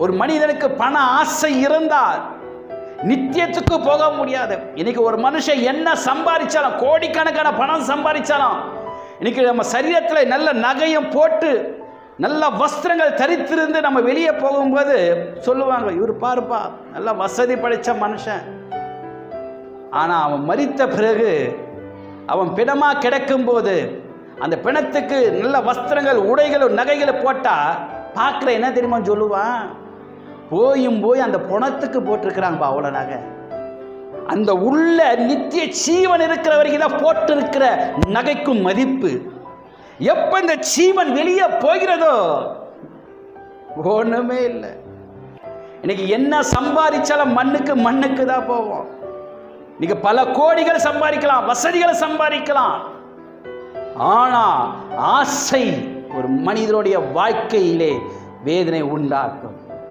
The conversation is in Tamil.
ஒரு மனிதனுக்கு பண ஆசை இருந்தால் நித்தியத்துக்கு போக முடியாது. இன்னைக்கு ஒரு மனுஷன் என்ன சம்பாதிச்சாலும், கோடிக்கணக்கான பணம் சம்பாதிச்சாலும், இன்னைக்கு நம்ம சரீரத்தில் நல்ல நகையும் போட்டு நல்ல வஸ்திரங்கள் தரித்திருந்து நம்ம வெளியே போகும்போது சொல்லுவாங்க, இவர் பாருப்பா நல்ல வசதி படைத்த மனுஷன். ஆனால் அவன் மரித்த பிறகு அவன் பிணமா கிடக்கும் போது அந்த பிணத்துக்கு நல்ல வஸ்திரங்கள், உடைகள், நகைகளை போட்டால் பார்க்குற என்ன தெரியுமா சொல்லுவான், போய் அந்த பணத்துக்கு போட்டிருக்கிறாங்கப்பா அவ்வளோ நகை. அந்த உள்ள நித்திய ஜீவன் இருக்கிற வரைக்கும் தான் போட்டு இருக்கிற நகைக்கும் மதிப்பு. எப்ப இந்த ஜீவன் வெளியே போகிறதோ ஒண்ணுமே இல்லை. இன்னைக்கு என்ன சம்பாதிச்சாலும் மண்ணுக்கு தான் போவோம். நீங்க பல கோடிகள் சம்பாதிக்கலாம், வசதிகளை சம்பாதிக்கலாம், ஆனா ஆசை ஒரு மனிதனுடைய வாழ்க்கையிலே வேதனை உண்டாக்கும்.